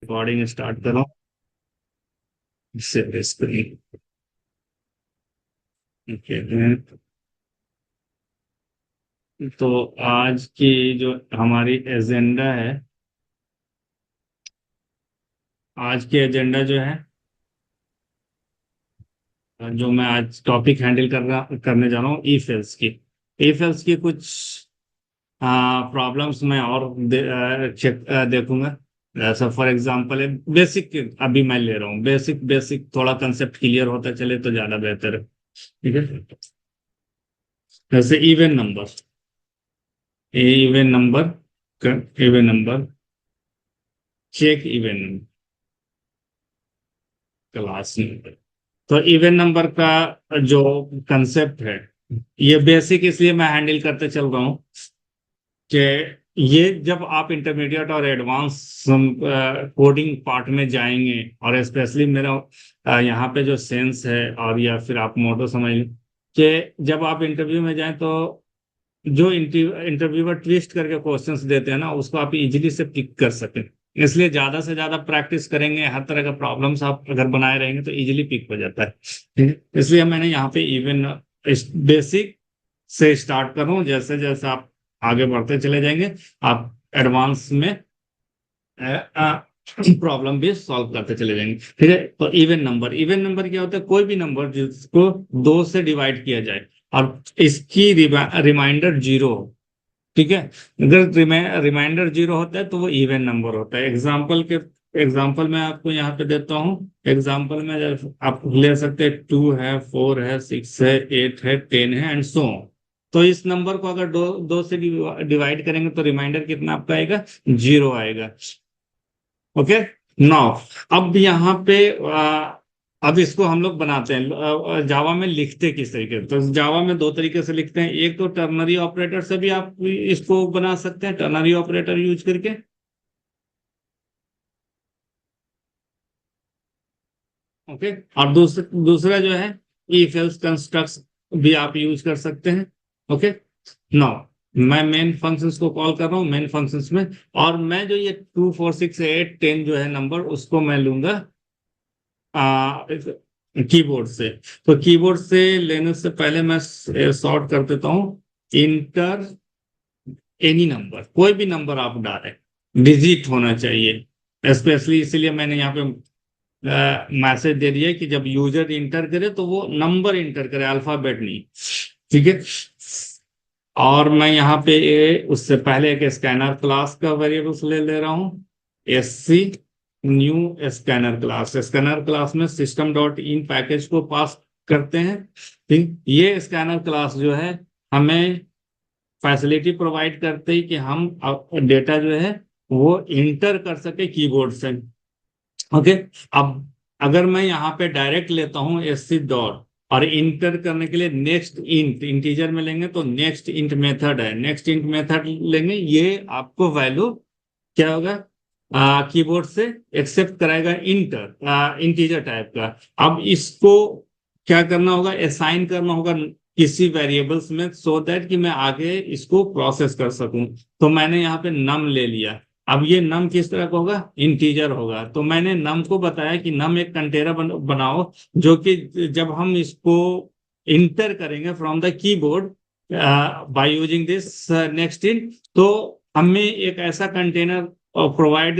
Recording start करो। इससे screen okay. तो आज की जो हमारी एजेंडा है, आज की एजेंडा जो है, जो मैं आज टॉपिक हैंडल करने जा रहा हूँ, ई फेल्स की। ई फेल्स की कुछ प्रॉब्लम्स मैं और देखूंगा। ऐसा फॉर एग्जांपल है बेसिक, अभी मैं ले रहा हूँ बेसिक बेसिक, थोड़ा कंसेप्ट क्लियर होता चले तो ज्यादा बेहतर है। ठीक है। जैसे even number, even number, even number, check even class number. तो इवन नंबर का जो कंसेप्ट है, ये बेसिक इसलिए मैं हैंडल करते चल रहा हूँ कि ये जब आप इंटरमीडिएट और एडवांस कोडिंग पार्ट में जाएंगे, और स्पेशली मेरा यहाँ पे जो सेंस है, और या फिर आप मोटो समझ लें कि जब आप इंटरव्यू में जाएं तो जो इंटरव्यूअर ट्विस्ट करके क्वेश्चंस देते हैं ना, उसको आप इजीली से पिक कर सकें। इसलिए ज्यादा से ज्यादा प्रैक्टिस करेंगे, हर तरह का प्रॉब्लम्स आप अगर बनाए रहेंगे तो इजीली पिक हो जाता है। ठीक है? इसलिए मैंने यहाँ पे इवन बेसिक से स्टार्ट कर रहा हूँ। जैसे जैसे आप आगे बढ़ते चले जाएंगे, आप एडवांस में प्रॉब्लम भी सॉल्व करते चले जाएंगे। ठीक है। तो इवन नंबर, इवन नंबर क्या होता है? कोई भी नंबर जिसको दो से डिवाइड किया जाए और इसकी रिमाइंडर जीरो हो। ठीक है। अगर रिमाइंडर जीरो होता है तो वो इवन नंबर होता है। एग्जाम्पल मैं आपको यहाँ पे देता हूँ। एग्जाम्पल में आप ले सकते हैं, 2 है, 4 है, 6 है, 8 है, 10 है एंड सो। तो इस नंबर को अगर दो दो से डिवाइड करेंगे तो रिमाइंडर कितना आपका आएगा? जीरो आएगा। ओके। नाउ अब यहाँ पे अब इसको हम लोग बनाते हैं जावा में। लिखते किस तरीके से? तो जावा में दो तरीके से लिखते हैं। एक तो टर्नरी ऑपरेटर से भी आप इसको बना सकते हैं, टर्नरी ऑपरेटर यूज करके। ओके। और दूसरा जो है, इफ एल्स कंस्ट्रक्ट्स भी आप यूज कर सकते हैं। ओके। नाउ मैं मेन फंक्शंस को कॉल कर रहा हूँ, मेन फंक्शंस में। और मैं जो ये 2 4 6 8 10 जो है नंबर, उसको मैं लूंगा कीबोर्ड से। तो कीबोर्ड से लेने से पहले मैं सॉर्ट कर देता हूँ। इंटर एनी नंबर, कोई भी नंबर आप डालें, डिजिट होना चाहिए। स्पेशली इसीलिए मैंने यहाँ पे मैसेज दे दिया कि जब यूजर इंटर करे तो वो नंबर इंटर करे, अल्फाबेट नहीं। ठीक है। और मैं यहाँ पे उससे पहले एक स्कैनर क्लास का वेरिएबल्स ले रहा हूँ। SC new scanner class, scanner class में सिस्टम डॉट इन पैकेज को पास करते हैं। ठीक। ये स्कैनर क्लास जो है, हमें फैसिलिटी प्रोवाइड करते ही कि हम डेटा जो है वो इंटर कर सके कीबोर्ड से। ओके। अब अगर मैं यहाँ पे डायरेक्ट लेता हूँ एससी डॉट, और इंटर करने के लिए नेक्स्ट इंट, इंटीजर में लेंगे तो नेक्स्ट इंट मेथड है, नेक्स्ट इंट मेथड लेंगे, ये आपको वैल्यू क्या होगा? कीबोर्ड से एक्सेप्ट कराएगा इंटर, इंटीजर टाइप का। अब इसको क्या करना होगा? असाइन करना होगा किसी वेरिएबल्स में, सो दैट कि मैं आगे इसको प्रोसेस कर सकूं। तो मैंने यहाँ पे नम ले लिया। अब ये नम किस तरह का होगा? इंटीजर होगा। तो मैंने नम को बताया कि नम एक कंटेनर बनाओ, जो कि जब हम इसको इंटर करेंगे from the keyboard by using this next in, तो हमें एक ऐसा कंटेनर प्रोवाइड,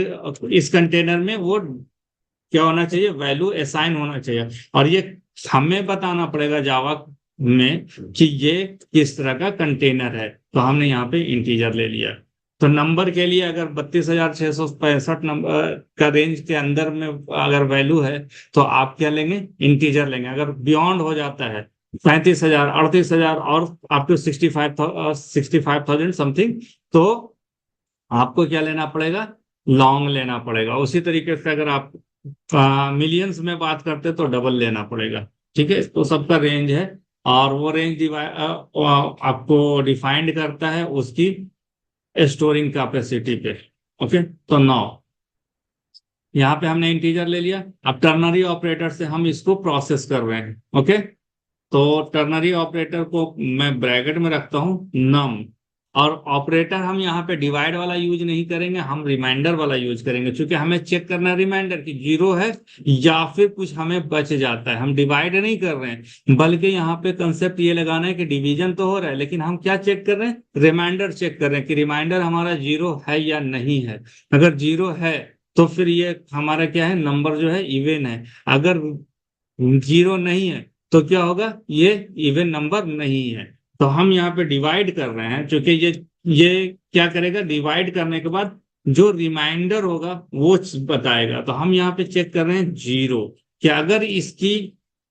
इस कंटेनर में वो क्या होना चाहिए? वैल्यू असाइन होना चाहिए। और ये हमें बताना पड़ेगा जावा में कि ये किस तरह का कंटेनर है। तो हमने यहाँ पे इंटीजर ले लिया। तो नंबर के लिए अगर 32,665 नंबर का रेंज के अंदर में अगर वैल्यू है, तो आप क्या लेंगे? इंटीजर लेंगे। अगर बियॉन्ड हो जाता है 35,000, 38,000 और अप टू 65,000 समथिंग, तो आपको क्या लेना पड़ेगा? लॉन्ग लेना पड़ेगा। उसी तरीके से अगर आप मिलियंस में बात करते तो डबल लेना पड़ेगा। ठीक है। तो सबका रेंज है, और वो रेंज आपको डिफाइंड करता है उसकी स्टोरिंग कैपेसिटी पे। ओके। तो नाउ यहाँ पे हमने इंटीजर ले लिया। अब टर्नरी ऑपरेटर से हम इसको प्रोसेस कर रहे हैं। ओके। तो टर्नरी ऑपरेटर को मैं ब्रैकेट में रखता हूं, नम, और ऑपरेटर हम यहाँ पे डिवाइड वाला यूज नहीं करेंगे, हम रिमाइंडर वाला यूज करेंगे, क्योंकि हमें चेक करना है रिमाइंडर की जीरो है या फिर कुछ हमें बच जाता है। हम डिवाइड नहीं कर रहे हैं, बल्कि यहाँ पे कंसेप्ट ये लगाना है कि डिवीजन तो हो रहा है, लेकिन हम क्या चेक कर रहे हैं, रिमाइंडर चेक कर रहे हैं कि रिमाइंडर हमारा जीरो है या नहीं है। अगर जीरो है तो फिर ये हमारा क्या है, नंबर जो है इवन है। अगर जीरो नहीं है तो क्या होगा, ये इवन नंबर नहीं है। तो हम यहाँ पे डिवाइड कर रहे हैं, क्योंकि ये क्या करेगा, डिवाइड करने के बाद जो रिमाइंडर होगा वो बताएगा। तो हम यहाँ पे चेक कर रहे हैं जीरो, कि अगर इसकी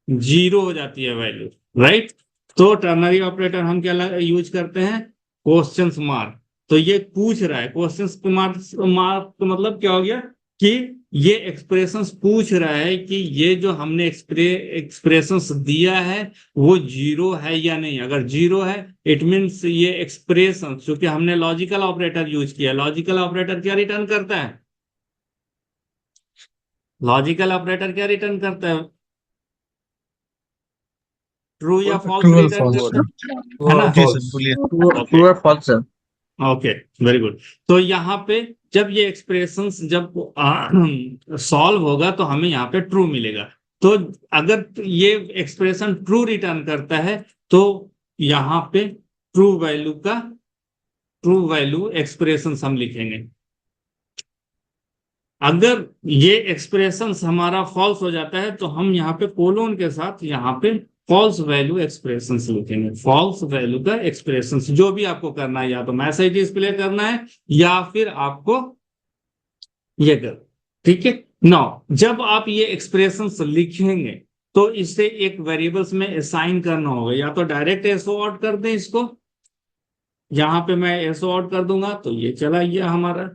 जीरो हो जाती है वैल्यू, राइट, तो टर्नरी ऑपरेटर हम क्या यूज करते हैं, क्वेश्चन मार्क। तो ये पूछ रहा है, क्वेश्चन मार्क मार्क तो मतलब क्या हो गया कि ये एक्सप्रेशंस पूछ रहा है कि ये जो हमने एक्सप्रेशंस दिया है वो जीरो है या नहीं। अगर जीरो है इट मीन्स ये एक्सप्रेशन, क्योंकि हमने लॉजिकल ऑपरेटर यूज किया, लॉजिकल ऑपरेटर क्या रिटर्न करता है, लॉजिकल ऑपरेटर क्या रिटर्न करता है, ट्रू या फॉल्स ट्रू और रिटर्न फॉल्स करता है ना। जी सर बोलिए ट्रू ओके, और false sir. Okay, very good. तो यहाँ पे जब ये एक्सप्रेशंस जब सॉल्व होगा तो हमें यहाँ पे ट्रू मिलेगा। तो अगर ये एक्सप्रेशन ट्रू रिटर्न करता है तो यहाँ पे ट्रू वैल्यू एक्सप्रेशंस हम लिखेंगे। अगर ये एक्सप्रेशन हमारा फॉल्स हो जाता है तो हम यहाँ पे कोलोन के साथ यहाँ पे फॉल्स वैल्यू एक्सप्रेशंस लिखेंगे। फॉल्स वैल्यू का एक्सप्रेशंस जो भी आपको करना है, या तो मैसेज डिस्प्ले करना है या फिर आपको ये कर, ठीक है। नाउ जब आप ये एक्सप्रेशंस लिखेंगे तो इसे एक वेरिएबल्स में असाइन करना होगा, या तो डायरेक्ट एसओ आउट कर दें इसको, यहां पे मैं एसओ आउट कर दूंगा तो ये चला गया हमारा,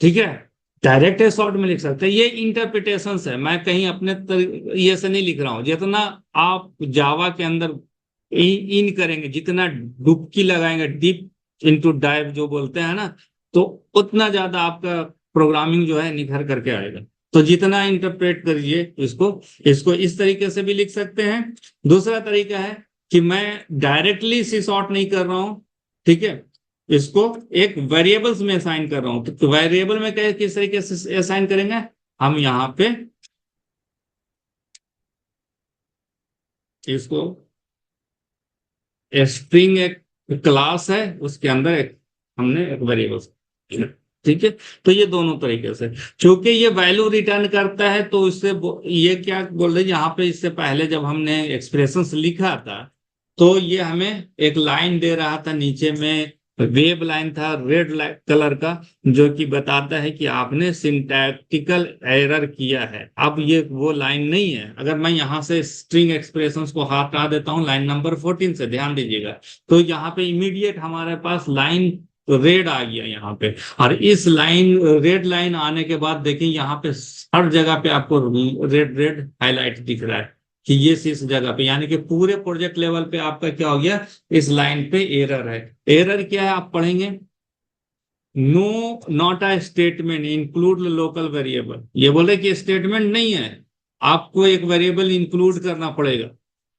ठीक है। डायरेक्ट है शॉर्ट में लिख सकते हैं, ये इंटरप्रिटेशन है, मैं कहीं अपने ये से नहीं लिख रहा हूं। जितना आप जावा के अंदर इन करेंगे, जितना डुबकी लगाएंगे, डीप इनटू डाइव जो बोलते हैं ना, तो उतना ज्यादा आपका प्रोग्रामिंग जो है निखर करके आएगा। तो जितना इंटरप्रेट करिए इसको इसको इस तरीके से भी लिख सकते हैं। दूसरा तरीका है कि मैं डायरेक्टली सी सॉर्ट नहीं कर रहा हूं, ठीक है, इसको एक वेरिएबल्स में असाइन कर रहा हूं। तो वेरिएबल में किस तरीके से असाइन करेंगे, हम यहां पे इसको स्ट्रिंग एक क्लास है, उसके अंदर एक हमने एक वेरिएबल, ठीक है। तो ये दोनों तरीके से, क्योंकि ये वैल्यू रिटर्न करता है तो इससे ये क्या बोल रहे, यहाँ पे इससे पहले जब हमने एक्सप्रेशंस लिखा था तो ये हमें एक लाइन दे रहा था, नीचे में वेब लाइन था रेड कलर का, जो कि बताता है कि आपने सिंटैक्टिकल एरर किया है। अब ये वो लाइन नहीं है। अगर मैं यहाँ से स्ट्रिंग एक्सप्रेशंस को हटा देता हूँ लाइन नंबर 14 से, ध्यान दीजिएगा, तो यहाँ पे इमीडिएट हमारे पास लाइन रेड आ गया यहाँ पे। और इस लाइन रेड लाइन आने के बाद देखिए यहाँ पे हर जगह पे आपको रेड रेड हाईलाइट दिख रहा है कि ये इस जगह पे, यानी कि पूरे प्रोजेक्ट लेवल पे आपका क्या हो गया, इस लाइन पे एरर है। एरर क्या है आप पढ़ेंगे, no not a statement include local variable. ये बोले कि स्टेटमेंट नहीं है, आपको एक वेरिएबल इंक्लूड करना पड़ेगा,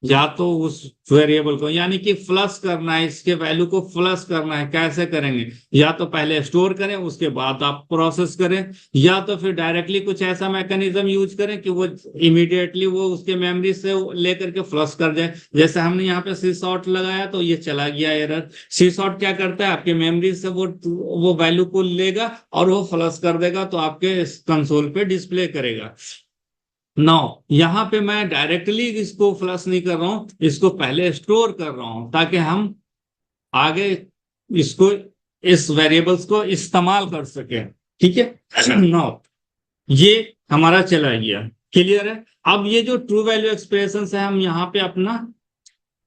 या तो उस वेरिएबल को, यानी कि फ्लश करना है, इसके वैल्यू को फ्लश करना है। कैसे करेंगे, या तो पहले स्टोर करें उसके बाद आप प्रोसेस करें, या तो फिर डायरेक्टली कुछ ऐसा मैकेनिज्म यूज करें कि वो इमीडिएटली वो उसके मेमोरी से लेकर के फ्लश कर जाए। जैसे हमने यहाँ पे सी शॉर्ट लगाया तो ये चला गया एरर। सी शॉर्ट क्या करता है, आपके मेमोरी से वो वैल्यू को लेगा और वो फ्लश कर देगा, तो आपके कंसोल पे डिस्प्ले करेगा। नौ, यहां पे मैं डायरेक्टली इसको फ्लश नहीं कर रहा हूं, इसको पहले स्टोर कर रहा हूं ताकि हम आगे इसको इस वेरिएबल्स को इस्तेमाल कर सके, ठीक है। नौ, ये हमारा चला गया, क्लियर है। अब ये जो ट्रू वैल्यू एक्सप्रेशन है हम यहाँ पे अपना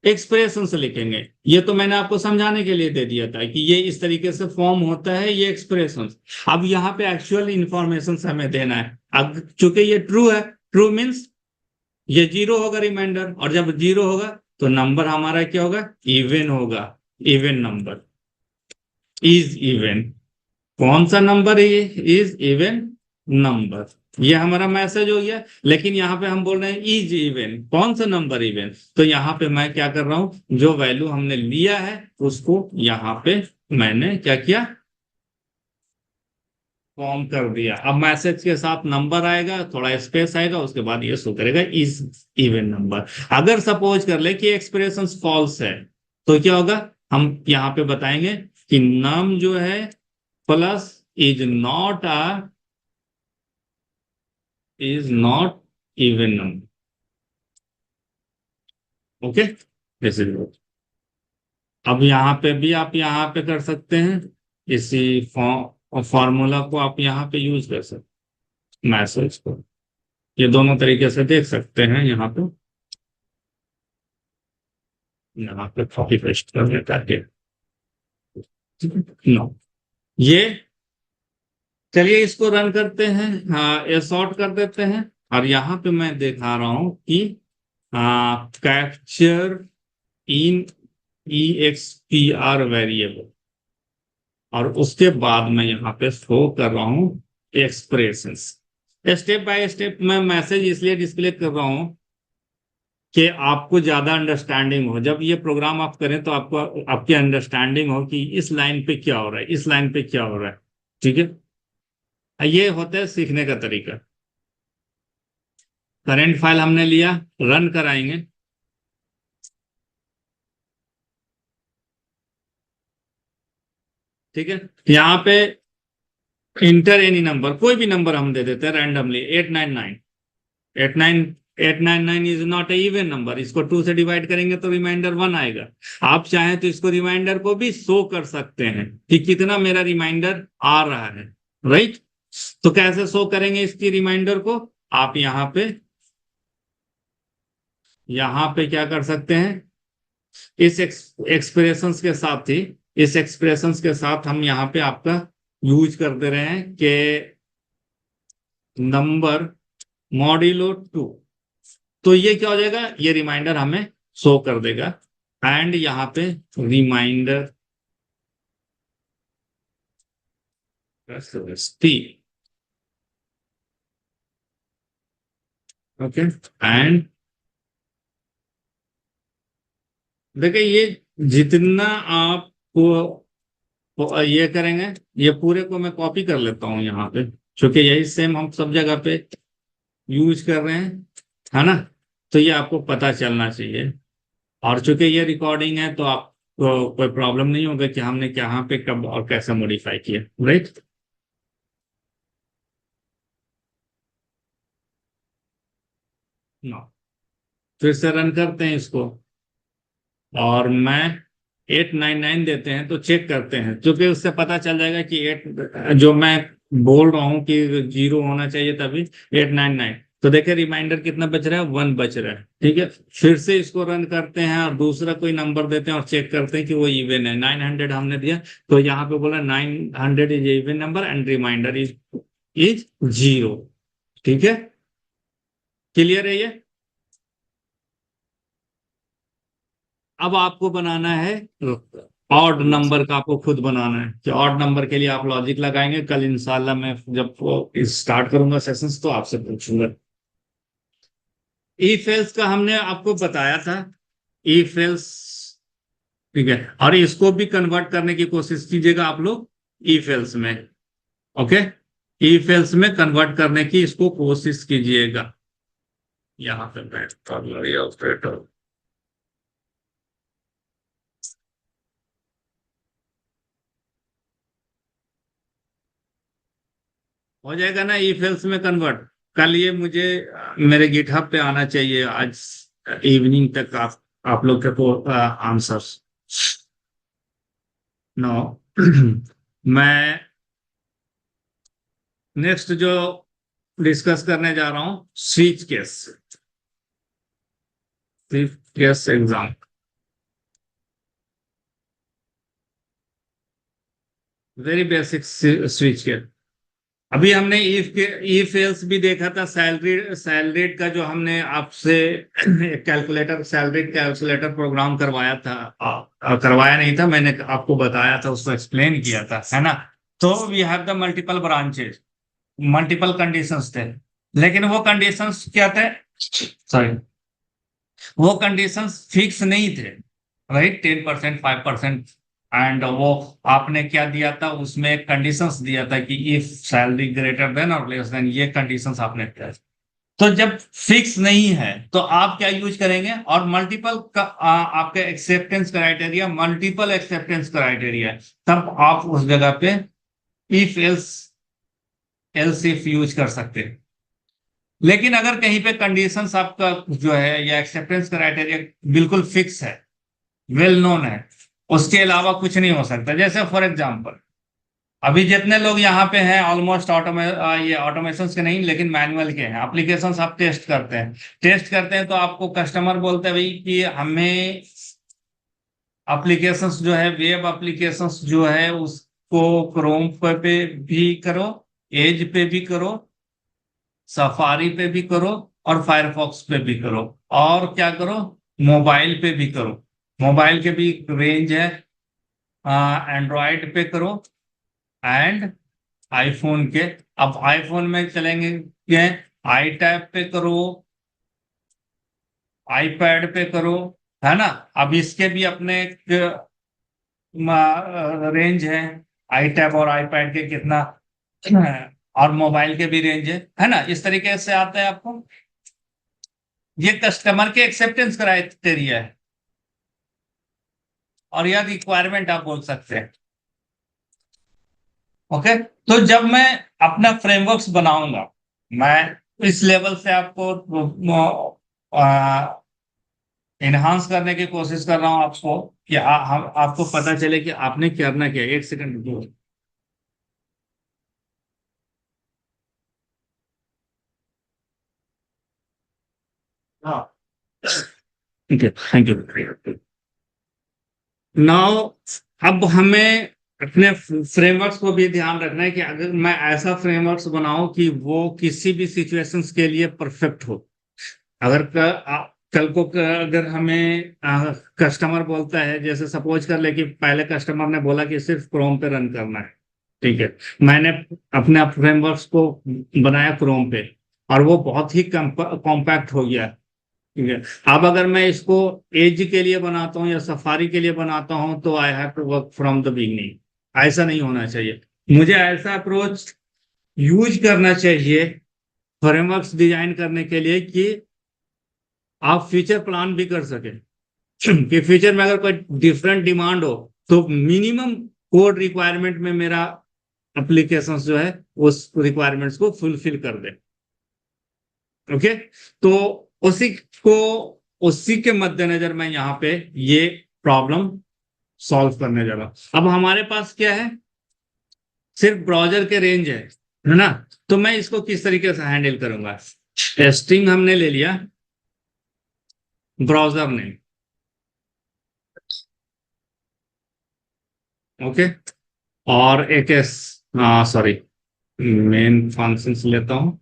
एक्सप्रेशन से लिखेंगे। ये तो मैंने आपको समझाने के लिए दे दिया था कि ये इस तरीके से फॉर्म होता है ये एक्सप्रेशन। अब यहाँ पे एक्चुअल इंफॉर्मेशन हमें देना है। अब चूंकि ये ट्रू है, ट्रू मीन्स ये जीरो होगा रिमाइंडर, और जब जीरो होगा तो नंबर हमारा क्या होगा, इवन होगा, इवन नंबर, इज इवन। कौन सा नंबर है, इज इवन नंबर, ये हमारा मैसेज हो गया। लेकिन यहाँ पे हम बोल रहे हैं इज इवन, कौन सा नंबर इवन, तो यहाँ पे मैं क्या कर रहा हूं, जो वैल्यू हमने लिया है उसको यहाँ पे मैंने क्या किया, फॉर्म कर दिया। अब मैसेज के साथ नंबर आएगा, थोड़ा स्पेस आएगा, उसके बाद ये शो करेगा इज इवन नंबर। अगर सपोज कर ले कि एक्सप्रेशन फॉल्स है, तो क्या होगा, हम यहाँ पे बताएंगे कि नम जो है plus is not even number. Okay, this is. अब यहाँ पे भी आप यहाँ पे कर सकते हैं, इसी फॉर्मूला को आप यहाँ पे यूज कर सकते, मैसेज को ये दोनों तरीके से देख सकते हैं। यहाँ पे कॉपी पेस्ट करने करके नो, ये चलिए इसको रन करते हैं। हाँ, ये सॉर्ट कर देते हैं। और यहाँ पे मैं दिखा रहा हूँ कि कैप्चर इन EXPR वेरिएबल, और उसके बाद मैं यहाँ पे शो कर रहा हूँ एक्सप्रेशंस। स्टेप बाय स्टेप मैं मैसेज इसलिए डिस्प्ले कर रहा हूँ कि आपको ज्यादा अंडरस्टैंडिंग हो। जब ये प्रोग्राम आप करें तो आपको आपकी अंडरस्टैंडिंग हो कि इस लाइन पे क्या हो रहा है, इस लाइन पे क्या हो रहा है। ठीक है, ये होता है सीखने का तरीका। करंट फाइल हमने लिया, रन कराएंगे। ठीक है, यहाँ पे इंटर एनी नंबर, कोई भी नंबर हम दे देते हैं randomly, 899। 899 is not a even number, इसको 2 से डिवाइड करेंगे तो रिमाइंडर 1 आएगा। आप चाहें तो इसको रिमाइंडर को भी शो कर सकते हैं कि कितना मेरा रिमाइंडर आ रहा है। राइट, तो कैसे शो करेंगे इसकी रिमाइंडर को, आप यहाँ पे क्या कर सकते हैं, इस एक्सप्रेशंस के साथ ही, इस एक्सप्रेशंस के साथ हम यहाँ पे आपका यूज कर दे रहे हैं कि नंबर मॉड्यूलो 2। तो ये क्या हो जाएगा, ये रिमाइंडर हमें शो कर देगा। एंड यहाँ पे रिमाइंडर टी। ओके, एंड देखिए ये जितना आपको ये करेंगे, ये पूरे को मैं कॉपी कर लेता हूँ यहाँ पे, क्योंकि यही सेम हम सब जगह पे यूज कर रहे हैं, है ना। तो ये आपको पता चलना चाहिए। और चूंकि ये रिकॉर्डिंग है तो आपको कोई प्रॉब्लम नहीं होगा कि हमने कहाँ पे कब और कैसे मॉडिफाई किया। राइट, नो, फिर से रन करते हैं इसको, और मैं 899 देते हैं तो चेक करते हैं, क्योंकि उससे पता चल जाएगा कि 8 जो मैं बोल रहा हूँ कि 0 होना चाहिए तभी 899। तो देखिए रिमाइंडर कितना बच रहा है, 1 बच रहा है। ठीक है, फिर से इसको रन करते हैं और दूसरा कोई नंबर देते हैं और चेक करते हैं कि वो इवन है। 900 हमने दिया, तो यहाँ पे बोला 900 is even number and remainder is 0। ठीक है, क्लियर है ये। अब आपको बनाना है ऑड नंबर का, आपको खुद बनाना है कि ऑड नंबर के लिए आप लॉजिक लगाएंगे। कल इंशाल्लाह मैं जब स्टार्ट करूंगा सेशंस तो आपसे पूछूंगा। इफ एल्स का हमने आपको बताया था, इफ एल्स। ठीक है, और इसको भी कन्वर्ट करने की कोशिश कीजिएगा आप लोग इफ एल्स में। ओके, इफ एल्स में कन्वर्ट करने की इसको कोशिश कीजिएगा। यहाँ पे मैं ऑपरेटर हो जाएगा ना इफ एल्स में कन्वर्ट। कल ये मुझे मेरे गिटहब पे आना चाहिए आज इवनिंग तक, आप लोग के को आंसर्स। नो मैं नेक्स्ट जो डिस्कस करने जा रहा हूं, switch case, switch case exam. Very basic switch case. अभी हमने इफ के इफ एल्स भी देखा था, सैलरी सैलरीड का जो हमने आपसे कैलकुलेटर सैलरीड कैलकुलेटर प्रोग्राम करवाया था। करवाया नहीं था, मैंने आपको बताया था, उसको एक्सप्लेन किया था, है ना। तो we have the multiple branches, multiple conditions थे, लेकिन वो कंडीशंस क्या थे, सॉरी, वो कंडीशंस फिक्स नहीं थे। राइट, 10%, 5%, एंड वो आपने क्या दिया था, उसमें एक कंडीशंस दिया था कि इफ सैलरी ग्रेटर देन और लेस देन, ये कंडीशंस आपने दिया। तो जब फिक्स नहीं है तो आप क्या यूज करेंगे, और मल्टीपल का आपके acceptance criteria multiple acceptance criteria है, तब आप उस जगह पे if else else if use कर सकते हैं। लेकिन अगर कहीं पे कंडीशंस आपका जो है या एक्सेप्टेंस क्राइटेरिया बिल्कुल फिक्स है, वेल नोन है, उसके अलावा कुछ नहीं हो सकता। जैसे फॉर एग्जांपल अभी जितने लोग यहाँ पे हैं ऑलमोस्ट ये ऑटोमेशन के नहीं लेकिन मैनुअल के हैं, एप्लीकेशंस आप टेस्ट करते हैं तो आपको कस्टमर बोलते हैं भाई कि हमें एप्लीकेशंस जो है, वेब एप्लीकेशंस जो है उसको क्रोम पे भी करो, एज पे भी करो, सफारी पे भी करो, और फायरफॉक्स पे भी करो, और क्या करो, मोबाइल पे भी करो। मोबाइल के भी रेंज है, एंड्रॉयड पे करो एंड आईफोन के। अब आईफोन में चलेंगे क्या, आई टैब पे करो, आईपैड पे करो, है ना। अब इसके भी अपने रेंज है, आई टैब और आईपैड के कितना, और मोबाइल के भी रेंज है ना। इस तरीके से आता है आपको, ये कस्टमर के एक्सेप्टेंस क्राइटेरिया है, और यह रिक्वायरमेंट आप बोल सकते हैं। ओके, तो जब मैं अपना फ्रेमवर्क्स बनाऊंगा, मैं इस लेवल से आपको इनहांस करने की कोशिश कर रहा हूं आपको, कि हम आपको पता चले कि आपने करना क्या है। एक सेकंड रुको। हाँ, ठीक है, थैंक यू। नाउ अब हमें अपने फ्रेमवर्क्स को भी ध्यान रखना है कि अगर मैं ऐसा फ्रेमवर्क्स बनाऊं कि वो किसी भी सिचुएशंस के लिए परफेक्ट हो। अगर कल को अगर हमें कस्टमर बोलता है, जैसे सपोज कर ले कि पहले कस्टमर ने बोला कि सिर्फ क्रोम पे रन करना है, ठीक है, मैंने अपने फ्रेमवर्क्स को बनाया क्रोम पे, और वो बहुत ही कॉम्पैक्ट हो गया, ठीक है। अब अगर मैं इसको एज के लिए बनाता हूँ या सफारी के लिए बनाता हूँ तो I have to work from the beginning. ऐसा नहीं होना चाहिए। मुझे ऐसा अप्रोच यूज करना चाहिए फ्रेमवर्क्स डिजाइन करने के लिए कि आप फ्यूचर प्लान भी कर सके, कि फ्यूचर में अगर कोई डिफरेंट डिमांड हो तो मिनिमम कोड रिक्वायरमेंट में मेरा एप्लीकेशन जो है उस रिक्वायरमेंट्स को फुलफिल कर दे। ओके, तो उसी को उसी के मद्देनजर मैं यहाँ पे ये प्रॉब्लम सॉल्व करने जा रहा हूं। अब हमारे पास क्या है, सिर्फ ब्राउजर के रेंज है ना। तो मैं इसको किस तरीके से हैंडल करूंगा। टेस्टिंग हमने ले लिया, ब्राउजर ने, ओके, और एक सॉरी, मेन फंक्शंस लेता हूं।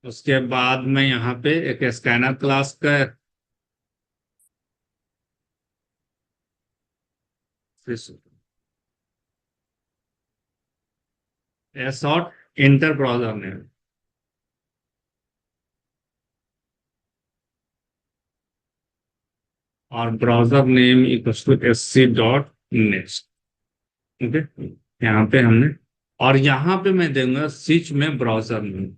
उसके बाद मैं यहाँ पे एक स्कैनर क्लास का शॉर्ट इंटर ब्राउजर ने, और browser name equals to sc.next। Okay, यहाँ पे हमने, और यहाँ पे मैं दूंगा स्विच में ब्राउजर नेम।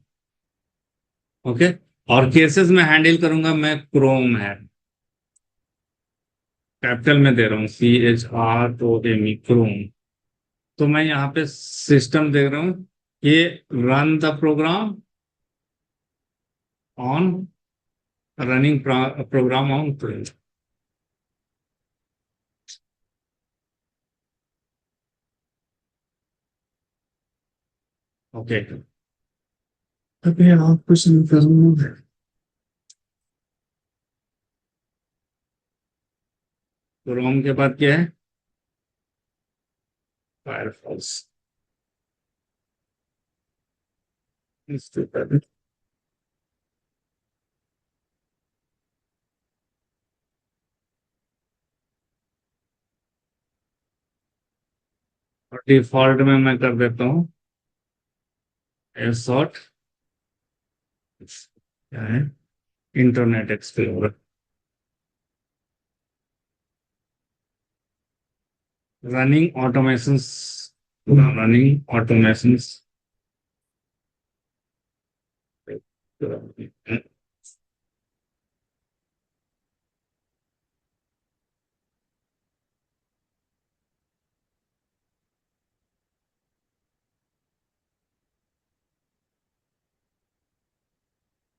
ओके, और केसेस में हैंडल करूंगा मैं क्रोम है, कैपिटल में दे रहा हूँ, CHROME, क्रोम। तो मैं यहाँ पे सिस्टम दे रहा हूँ, ये run the program on running program on Chrome. Okay, अभी आप कुछ नहीं करूँगा। क्रोम के बाद क्या है, फायरफॉक्स। इसके बाद डिफॉल्ट में मैं कर देता हूँ शॉर्ट, क्या है, इंटरनेट एक्सप्लोरर। रनिंग ऑटोमेशंस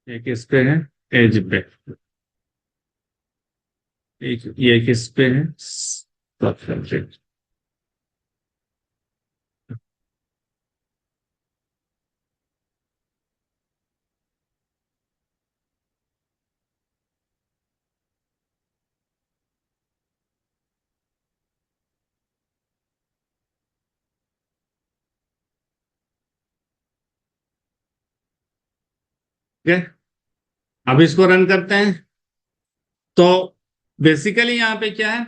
एक इस पे है, एज पे, एक ये किस पे है, सब्जेक्ट। ठीक है, अब इसको रन करते हैं। तो बेसिकली यहाँ पे क्या है,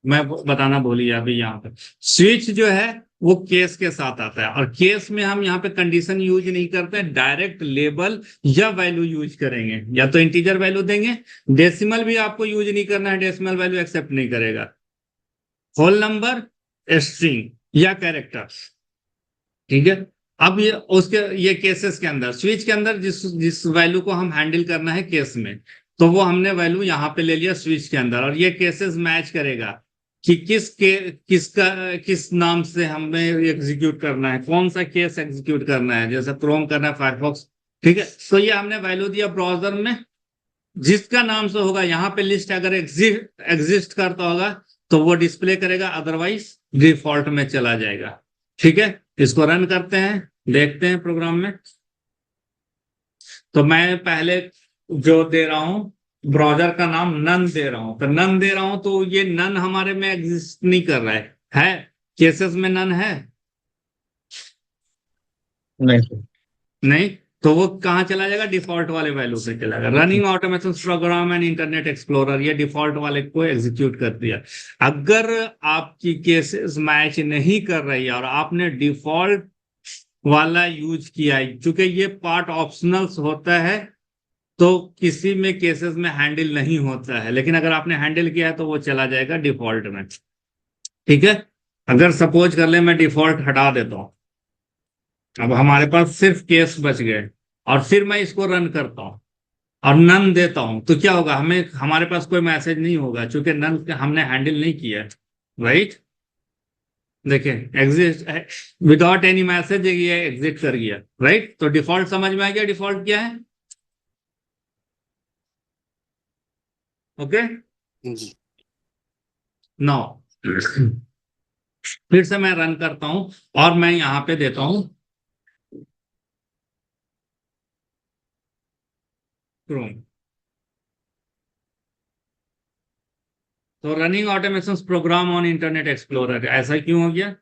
मैं बताना भूल गया अभी। यहाँ पे स्विच जो है वो केस के साथ आता है, और केस में हम यहाँ पे कंडीशन यूज नहीं करते, डायरेक्ट लेबल या वैल्यू यूज करेंगे, या तो इंटीजर वैल्यू देंगे। डेसिमल भी आपको यूज नहीं करना है, डेसिमल वैल्यू एक्सेप्ट नहीं करेगा। होल नंबर, स्ट्रिंग या कैरेक्टर। ठीक है, अब ये उसके ये केसेस के अंदर, स्विच के अंदर जिस जिस वैल्यू को हम हैंडल करना है केस में, तो वो हमने वैल्यू यहाँ पे ले लिया स्विच के अंदर, और ये केसेस मैच करेगा कि किस नाम से हमें एग्जीक्यूट करना है, कौन सा केस एग्जीक्यूट करना है, जैसे क्रोम करना है, फायरफॉक्स। ठीक है, तो ये हमने वैल्यू दिया ब्राउजर में, जिसका नाम से होगा यहाँ पे लिस्ट अगर एग्जिस्ट करता होगा तो वो डिस्प्ले करेगा, अदरवाइज डिफॉल्ट में चला जाएगा। ठीक है, इसको रन करते हैं, देखते हैं प्रोग्राम में। तो मैं पहले जो दे रहा हूं, ब्राउजर का नाम नन दे रहा हूं, तो नन दे रहा हूं, तो ये नन हमारे में एग्जिस्ट नहीं कर रहा है केसेस में नन है नहीं। नहीं, तो वो कहाँ चला जाएगा, डिफॉल्ट वाले वैल्यू पे चला जाएगा। Running automation program and Internet Explorer, ये डिफॉल्ट वाले को एग्जीक्यूट कर दिया। अगर आपकी केसेस मैच नहीं कर रही है और आपने डिफॉल्ट वाला यूज किया है, चूंकि ये पार्ट ऑप्शनल होता है, तो किसी में केसेस में हैंडल नहीं होता है, लेकिन अगर आपने हैंडल किया है तो वो चला जाएगा डिफॉल्ट में। ठीक है, अगर सपोज कर ले मैं डिफॉल्ट हटा देता हूं, अब हमारे पास सिर्फ केस बच गए, और फिर मैं इसको रन करता हूं और नन देता हूं, तो क्या होगा, हमें हमारे पास कोई मैसेज नहीं होगा, क्योंकि नन हमने हैंडल नहीं किया। राइट, देखिए एग्जिट विदाउट एनी मैसेज, ये एग्जिट कर गया। राइट, तो डिफॉल्ट समझ में आ गया, डिफॉल्ट क्या है। ओके, जी। नाउ फिर से मैं रन करता हूं, और मैं यहां पे देता हूं क्रोम। तो running automation program on Internet Explorer, ऐसा क्यों हो गया,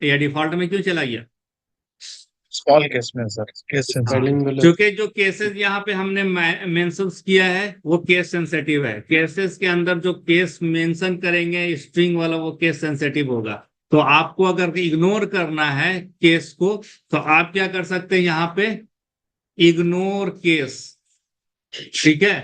ये डिफॉल्ट में क्यों चला गया। स्मॉल केस में सर, केस हाँ, सेंसिटिव। क्योंकि जो केसेस यहाँ पे हमने मेंशन किया है वो केस सेंसिटिव है। केसेस के अंदर जो केस मेंशन करेंगे स्ट्रिंग वाला, वो केस सेंसिटिव होगा। तो आपको अगर इग्नोर करना है केस को, तो आप क्या कर सकते हैं, यहाँ पे इग्नोर केस। ठीक है,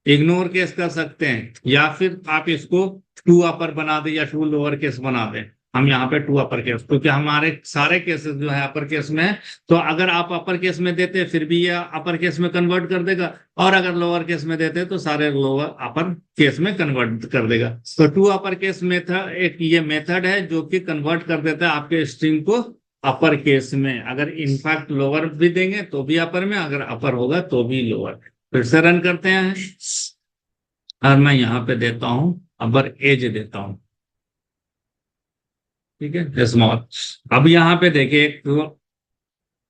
इग्नोर केस कर सकते हैं, या फिर आप इसको टू अपर बना दें या टू लोअर केस बना दें। हम यहाँ पे टू अपर केस, क्योंकि हमारे सारे केसेस जो है अपर केस में है, तो अगर आप अपर केस में देते फिर भी ये अपर केस में कन्वर्ट कर देगा, और अगर लोअर केस में देते तो सारे लोअर अपर केस में कन्वर्ट कर देगा। तो टू अपर केस मेथड एक ये मेथड है जो कि कन्वर्ट कर देता है आपके स्ट्रिंग को अपर केस में। अगर इनफैक्ट लोअर भी देंगे तो भी अपर में, अगर अपर होगा तो भी लोअर। फिर से रन करते हैं, और मैं यहां पे देता हूं अपर एज देता हूं। ठीक है, स्मॉल। अब यहाँ पे देखिए एक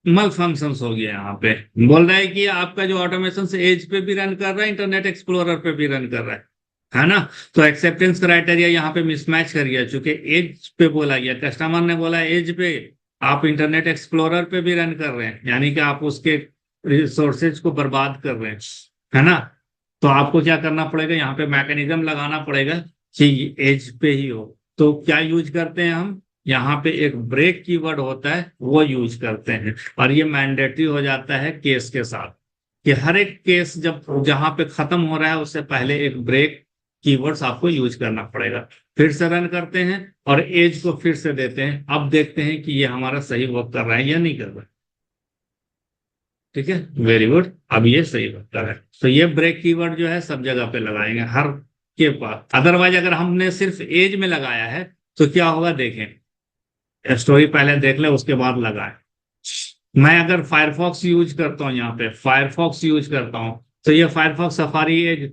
मल फंक्शंस हो गया, यहाँ पे बोल रहा है कि आपका जो ऑटोमेशन से एज पे भी रन कर रहा है, इंटरनेट एक्सप्लोरर पे भी रन कर रहा है ना। तो एक्सेप्टेंस क्राइटेरिया यहाँ पे मिसमैच कर गया, चूंकि एज पे बोला गया, कस्टमर ने बोला एज पे, आप इंटरनेट एक्सप्लोरर पे भी रन कर रहे हैं, यानी कि आप उसके रिसोर्सेज को बर्बाद कर रहे हैं, है ना। तो आपको क्या करना पड़ेगा, यहाँ पे मैकेनिज्म लगाना पड़ेगा कि एज पे ही हो। तो क्या यूज करते हैं हम, यहाँ पे एक ब्रेक कीवर्ड होता है वो यूज करते हैं, और ये मैंडेटरी हो जाता है केस के साथ, कि हर एक केस जब जहां पे खत्म हो रहा है उससे पहले एक ब्रेक कीवर्ड्स आपको यूज करना पड़ेगा। फिर से रन करते हैं और एज को फिर से देते हैं। अब देखते हैं कि ये हमारा सही वर्क कर रहा है या नहीं कर रहा है। ठीक है, वेरी गुड, अब ये सही वर्क कर रहा है। तो ये ब्रेक कीवर्ड जो है सब जगह पे लगाएंगे हर के पास। अदरवाइज अगर हमने सिर्फ एज में लगाया है तो क्या होगा देखें, स्टोरी पहले देख ले उसके बाद लगाए। मैं अगर फायरफॉक्स यूज करता हूँ, यहाँ पे फायरफॉक्स यूज करता हूँ, तो ये फायरफॉक्स सफारी एज,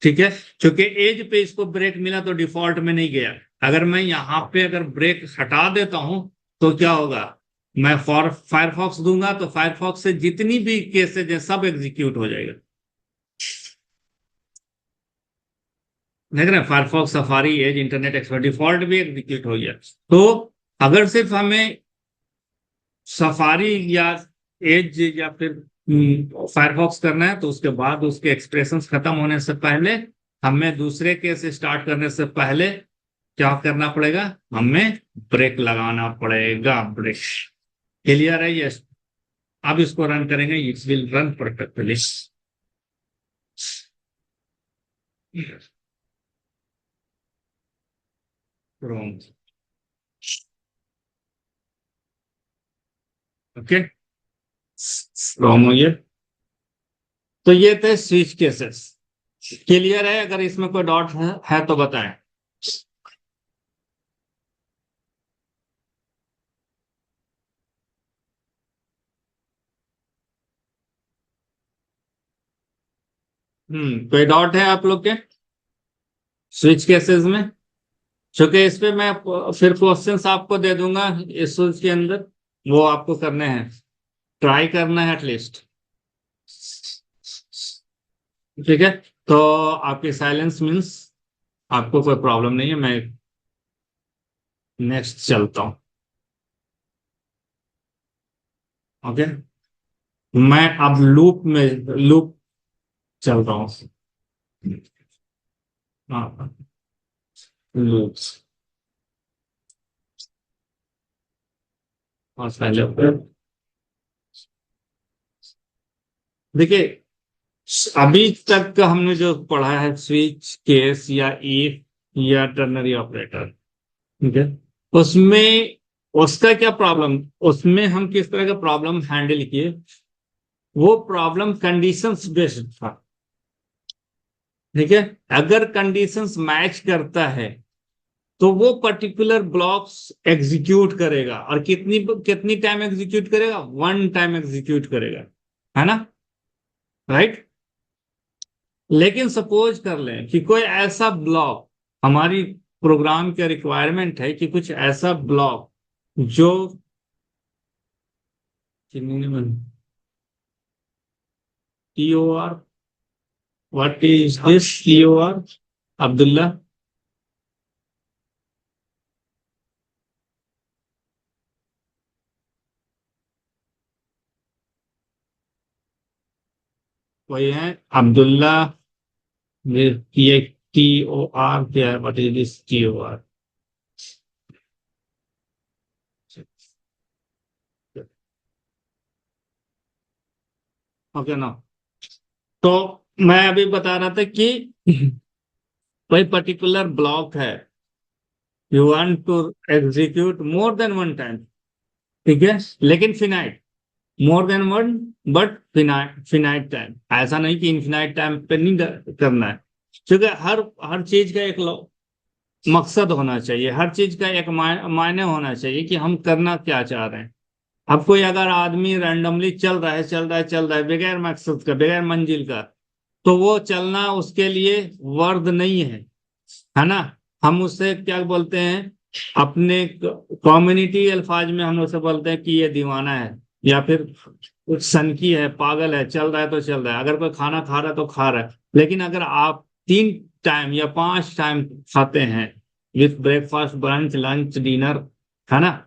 ठीक है, क्योंकि एज पे इसको ब्रेक मिला तो डिफॉल्ट में नहीं गया। अगर मैं यहाँ पे अगर ब्रेक हटा देता हूं तो क्या होगा, मैं फॉर फायरफॉक्स दूंगा तो फायरफॉक्स से जितनी भी केसेज है सब एग्जीक्यूट हो जाएगा। देख रहे हैं, Firefox Safari Edge Internet Explorer default भी एग्जीक्यूट हो गया। तो अगर सिर्फ हमें सफारी या एज या फिर फायरफॉक्स करना है तो उसके बाद उसके एक्सप्रेशंस खत्म होने से पहले हमें दूसरे केस स्टार्ट करने से पहले क्या करना पड़ेगा, हमें ब्रेक लगाना पड़ेगा। ब्रेक क्लियर है? यस। अब इसको रन करेंगे, it will run perfectly. Okay, from ये, तो ये थे स्विच केसेस। क्लियर है? अगर इसमें कोई डॉट है तो बताएं। कोई डाउट है आप लोग के स्विच केसेस में? क्योंकि इस पे मैं फिर क्वेश्चंस आपको दे दूंगा इस स्विच के अंदर, वो आपको करने हैं, ट्राई करना है एटलीस्ट। ठीक है, तो आपकी साइलेंस मीन्स आपको कोई प्रॉब्लम नहीं है। मैं नेक्स्ट चलता हूं। ओके, मैं अब लूप चल रहा हूं। हाँ, लूप्स और पहले देखिए, अभी तक का हमने जो पढ़ा है स्विच केस या इफ या टर्नरी ऑपरेटर, ठीक है, उसमें उसका क्या प्रॉब्लम, उसमें हम किस तरह का प्रॉब्लम हैंडल किए, वो प्रॉब्लम कंडीशंस बेस्ड था। ठीक है, अगर कंडीशंस मैच करता है तो वो पर्टिकुलर ब्लॉक्स एग्जीक्यूट करेगा, और कितनी कितनी टाइम एग्जीक्यूट करेगा, 1 टाइम एग्जीक्यूट करेगा, है ना, राइट। लेकिन सपोज कर लें कि कोई ऐसा ब्लॉक, हमारी प्रोग्राम के रिक्वायरमेंट है कि कुछ ऐसा ब्लॉक जो TOR, what is this TOR Abdullah? वही है अब्दुल्ला। ये TOR क्या है, what is this TOR? Okay ना, तो मैं अभी बता रहा था कि कोई पर्टिकुलर ब्लॉक है, you want to execute more than 1 time, ठीक है, लेकिन finite, more than 1 but finite, finite time. ऐसा नहीं कि इन्फिनाइट टाइम पे नहीं करना है, क्योंकि हर हर चीज का एक मकसद होना चाहिए, हर चीज का एक मायने होना चाहिए कि हम करना क्या चाह रहे हैं। अब कोई अगर आदमी रैंडमली चल रहा है, चल रहा है, चल रहा है बगैर मकसद का, बगैर मंजिल का, तो वो चलना उसके लिए वर्द नहीं है ना। हम उससे क्या बोलते हैं, अपने कम्युनिटी अल्फाज में हम उसे बोलते हैं कि ये दीवाना है, या फिर कुछ सनकी है, पागल है, चल रहा है तो चल रहा है। अगर कोई खाना खा रहा है तो खा रहा है। लेकिन अगर आप 3 टाइम या 5 टाइम खाते हैं, with breakfast, brunch, lunch, dinner, है ना,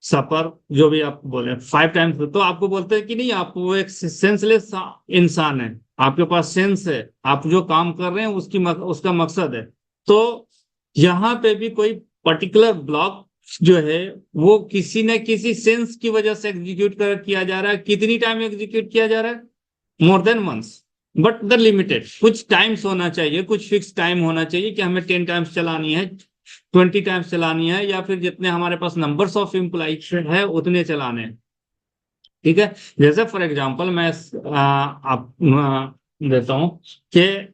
सपर, जो भी आप बोले 5 टाइम्स, तो आपको बोलते हैं कि नहीं, आप वो एक सेंसलेस इंसान है, आपके पास सेंस है, आप जो काम कर रहे हैं उसका मकसद है। तो यहाँ पे भी कोई पर्टिकुलर ब्लॉक जो है वो किसी न किसी सेंस की वजह से एग्जीक्यूट किया जा रहा है। कितनी टाइम एग्जीक्यूट किया जा रहा है, more than once. But the limited, कुछ टाइम्स होना चाहिए, कुछ फिक्स टाइम होना चाहिए कि हमें 10 टाइम्स चलानी है, 20 टाइम्स चलानी है, या फिर जितने हमारे पास नंबर्स ऑफ एम्प्लॉय है उतने चलाने हैं। ठीक है, जैसे फॉर एग्जांपल मैं आप देता हूं कि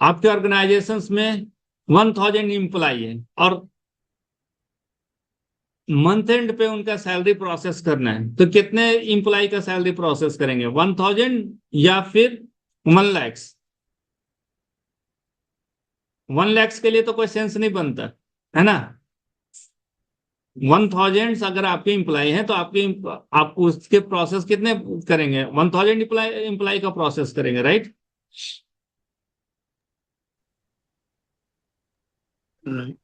आपके ऑर्गेनाइजेशंस में 1000 एम्प्लॉय है और मंथ एंड पे उनका सैलरी प्रोसेस करना है, तो कितने एम्प्लॉय का सैलरी प्रोसेस करेंगे, 1000 या फिर 1 लाख? 1 लाख के लिए तो कोई सेंस नहीं बनता है ना। 1000 अगर आपके एम्प्लॉय हैं तो आपके आप उसके प्रोसेस कितने करेंगे, 1000 एम्प्लॉय का प्रोसेस करेंगे, राइट। Right.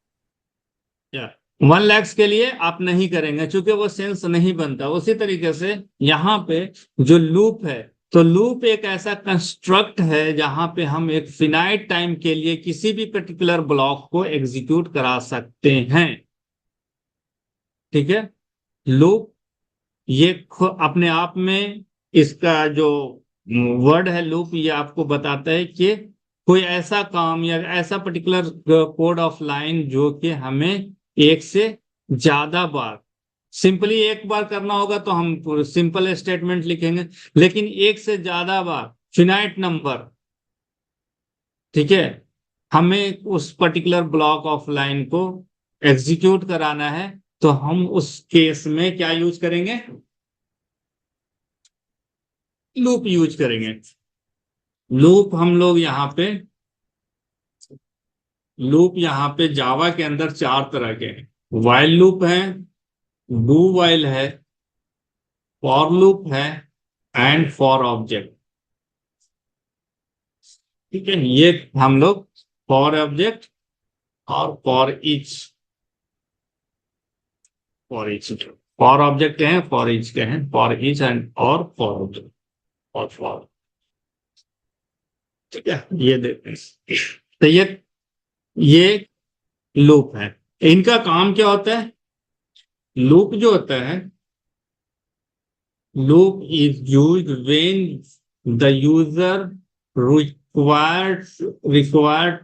या 1 लाख के लिए आप नहीं करेंगे क्योंकि वो सेंस नहीं बनता। उसी तरीके से यहाँ पे जो लूप है, तो लूप एक ऐसा कंस्ट्रक्ट है जहां पे हम एक फिनाइट टाइम के लिए किसी भी पर्टिकुलर ब्लॉक को एग्जीक्यूट करा सकते हैं। ठीक है, लूप ये अपने आप में, इसका जो वर्ड है लूप, ये आपको बताता है कि कोई ऐसा काम या ऐसा पर्टिकुलर कोड ऑफ लाइन जो कि हमें एक से ज्यादा बार, सिंपली एक बार करना होगा तो हम सिंपल स्टेटमेंट लिखेंगे, लेकिन एक से ज्यादा बार फिनाइट नंबर, ठीक है, हमें उस पर्टिकुलर ब्लॉक ऑफ लाइन को एग्जीक्यूट कराना है, तो हम उस केस में क्या यूज करेंगे, लूप यूज करेंगे। लूप हम लोग यहाँ पे जावा के अंदर 4 तरह के हैं। वाइल लूप है, डू वाइल है, फॉर लूप है, एंड फॉर ऑब्जेक्ट। ठीक है, ये हम लोग फॉर ऑब्जेक्ट और फॉर ऑब्जेक्ट हैं, फॉर ईच के हैं, फॉर ईच एंड और फॉर ऑब्जेक्ट और फॉर। ठीक है, ये देखते हैं। तो ये लूप है। इनका काम क्या होता है, लूप जो होता है, loop is used when the user required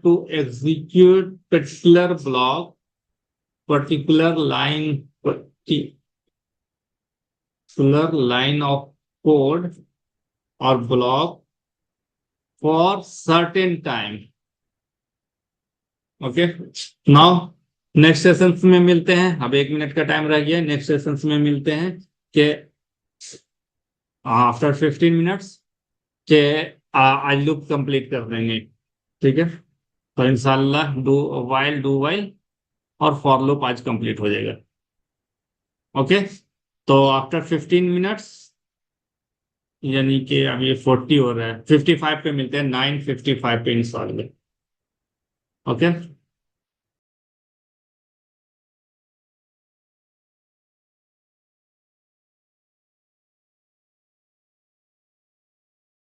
to execute particular block, particular line of code or block for certain time. Okay, now next sessions में मिलते हैं। अब 1 मिनट का टाइम रह गया, नेक्स्ट सेशंस में मिलते हैं कि आफ्टर 15 मिनट्स के आज लूप कंप्लीट कर देंगे। ठीक है, तो इंशाल्लाह डू वाइल और फॉर लूप आज कंप्लीट हो जाएगा। ओके, तो आफ्टर 15 मिनट्स, यानी कि अब ये 40 हो रहा है, 55 पे मिलते हैं, 9:55 पे इंशाल्लाह। ओके।